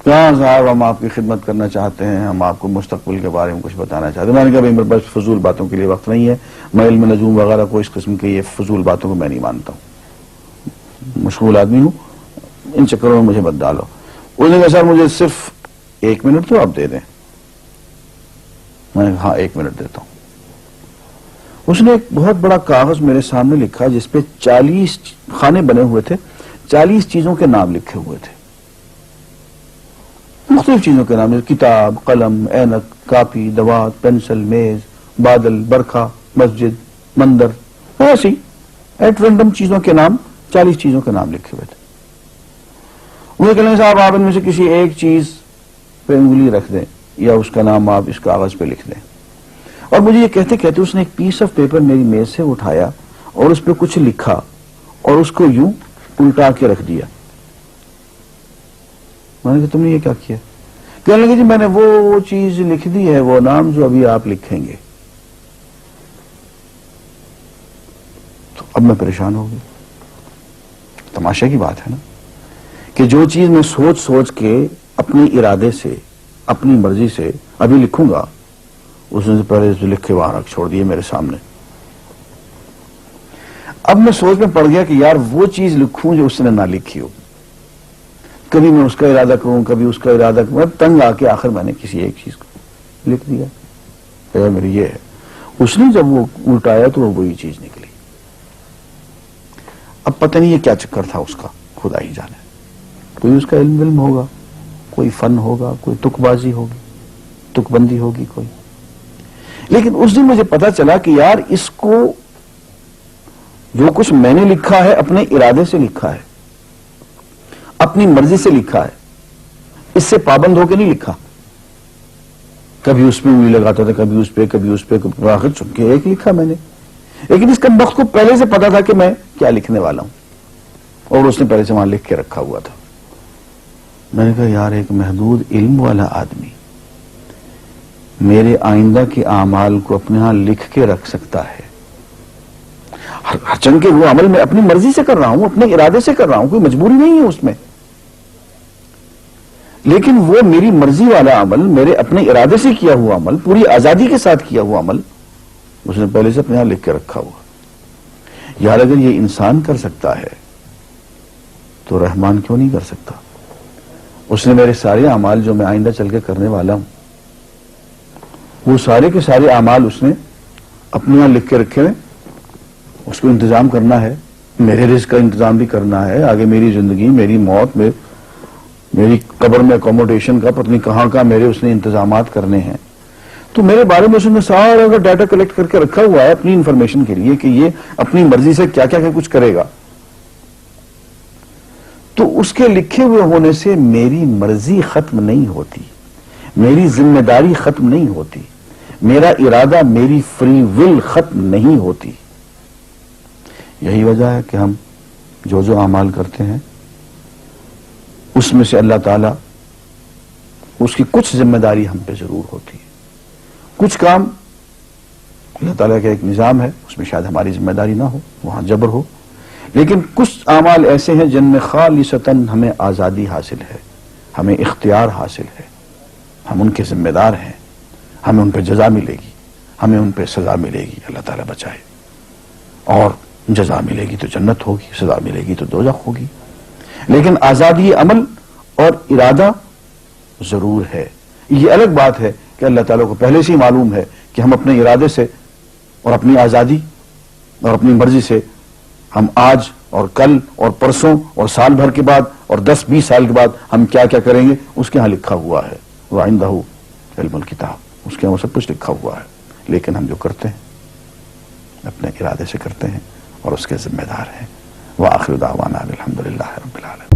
کہاں صاحب ہم آپ کی خدمت کرنا چاہتے ہیں، ہم آپ کو مستقبل کے بارے میں کچھ بتانا چاہتے ہیں۔ میں نے کہا بھائی میرے پاس فضول باتوں کے لیے وقت نہیں ہے، میں علم نجوم وغیرہ کو اس قسم کے یہ فضول باتوں کو میں نہیں مانتا ہوں، مشغول آدمی ہوں، ان چکروں میں مجھے مت ڈالو۔ اس نے کہا سر مجھے صرف 1 منٹ تو آپ دے دیں۔ میں نے کہا ہاں 1 منٹ دیتا ہوں۔ اس نے ایک بہت بڑا کاغذ میرے سامنے لکھا جس پہ 40 خانے بنے ہوئے تھے، 40 چیزوں کے نام لکھے ہوئے تھے، مختلف چیزوں کے نام، کتاب، قلم، اینک، کاپی، دوات، پینسل، میز، بادل، برکھا، مسجد، مندر، ایسی ایٹ رینڈم چیزوں کے نام، 40 چیزوں کے نام لکھے ہوئے تھے۔ وہ کہنے صاحب آپ ان میں سے کسی ایک چیز پہ انگلی رکھ دیں یا اس کا نام آپ اس کاغذ پہ لکھ دیں۔ اور مجھے یہ کہتے کہتے اس نے ایک پیس آف پیپر میری میز سے اٹھایا اور اس پہ کچھ لکھا اور اس کو یوں الٹا کے رکھ دیا۔ میں نے کہا تم نے یہ کیا کیا؟ کہنے لگے جی میں نے وہ چیز لکھ دی ہے، وہ نام جو ابھی آپ لکھیں گے۔ تو اب میں پریشان ہو گیا۔ تماشا کی بات ہے نا کہ جو چیز میں سوچ سوچ کے اپنے ارادے سے اپنی مرضی سے ابھی لکھوں گا، اس نے پہلے جو لکھ کے وہاں رکھ چھوڑ دیے میرے سامنے۔ اب میں سوچ میں پڑ گیا کہ یار وہ چیز لکھوں جو اس نے نہ لکھی ہو، کبھی میں اس کا ارادہ کروں کبھی اس کا ارادہ کروں، تنگ آ کے آخر میں نے کسی ایک چیز کو لکھ دیا، میری یہ ہے۔ اس نے جب وہ الٹایا تو وہ وہی چیز نکلی۔ اب پتہ نہیں یہ کیا چکر تھا اس کا، خدا ہی جانے۔ کوئی اس کا علم ہوگا، کوئی فن ہوگا، کوئی تک بازی ہوگی، تک بندی ہوگی کوئی۔ لیکن اس دن مجھے پتا چلا کہ یار اس کو جو کچھ میں نے لکھا ہے اپنے ارادے سے لکھا ہے، اپنی مرضی سے لکھا ہے، اس سے پابند ہو کے نہیں لکھا۔ کبھی اس پہ انگلی لگاتا تھا، کبھی اس پہ، کبھی اس پہ، آخر چن کے ایک لکھا میں نے۔ لیکن اس کمبخت کو پہلے سے پتا تھا کہ میں کیا لکھنے والا ہوں، اور اس نے پہلے سے وہاں لکھ کے رکھا ہوا تھا۔ میں نے کہا یار ایک محدود علم والا آدمی میرے آئندہ کے اعمال کو اپنے ہاں لکھ کے رکھ سکتا ہے، ہر چن کے وہ عمل میں اپنی مرضی سے کر رہا ہوں، اپنے ارادے سے کر رہا ہوں، کوئی مجبوری نہیں ہے اس میں، لیکن وہ میری مرضی والا عمل، میرے اپنے ارادے سے کیا ہوا عمل، پوری آزادی کے ساتھ کیا ہوا عمل، اس نے پہلے سے اپنے ہاں لکھ کے رکھا ہوا۔ یار اگر یہ انسان کر سکتا ہے تو رحمان کیوں نہیں کر سکتا؟ اس نے میرے سارے اعمال جو میں آئندہ چل کے کرنے والا ہوں، وہ سارے کے سارے اعمال اس نے اپنے یہاں لکھ کے رکھے ہوئے۔ اس کو انتظام کرنا ہے، میرے رزق کا انتظام بھی کرنا ہے، آگے میری زندگی، میری موت میں، میری قبر میں اکوموڈیشن کا پتہ نہیں کہاں کا میرے اس نے انتظامات کرنے ہیں۔ تو میرے بارے میں اس نے سارا کا ڈیٹا کلیکٹ کر کے رکھا ہوا ہے اپنی انفارمیشن کے لیے کہ یہ اپنی مرضی سے کیا کیا کچھ کرے گا۔ تو اس کے لکھے ہوئے ہونے سے میری مرضی ختم نہیں ہوتی، میری ذمہ داری ختم نہیں ہوتی، میرا ارادہ، میری فری ول ختم نہیں ہوتی۔ یہی وجہ ہے کہ ہم جو اعمال کرتے ہیں اس میں سے اللہ تعالیٰ اس کی کچھ ذمہ داری ہم پہ ضرور ہوتی ہے۔ کچھ کام اللہ تعالیٰ کا ایک نظام ہے، اس میں شاید ہماری ذمہ داری نہ ہو، وہاں جبر ہو، لیکن کچھ اعمال ایسے ہیں جن میں خالصتاً ہمیں آزادی حاصل ہے، ہمیں اختیار حاصل ہے، ہم ان کے ذمہ دار ہیں، ہمیں ان پہ جزا ملے گی، ہمیں ان پہ سزا ملے گی، اللہ تعالیٰ بچائے۔ اور جزا ملے گی تو جنت ہوگی، سزا ملے گی تو دوزخ ہوگی، لیکن آزادی عمل اور ارادہ ضرور ہے۔ یہ الگ بات ہے کہ اللہ تعالیٰ کو پہلے سے ہی معلوم ہے کہ ہم اپنے ارادے سے اور اپنی آزادی اور اپنی مرضی سے ہم آج اور کل اور پرسوں اور سال بھر کے بعد اور 10-20 سال کے بعد ہم کیا کیا کریں گے، اس کے ہاں لکھا ہوا ہے۔ وَعِندَهُ عِلْمُ الْكِتَابِ، اس کے ہاں سب کچھ لکھا ہوا ہے، لیکن ہم جو کرتے ہیں اپنے ارادے سے کرتے ہیں اور اس کے ذمہ دار ہیں۔ وآخر دعوانا الحمدللہ رب العالمین۔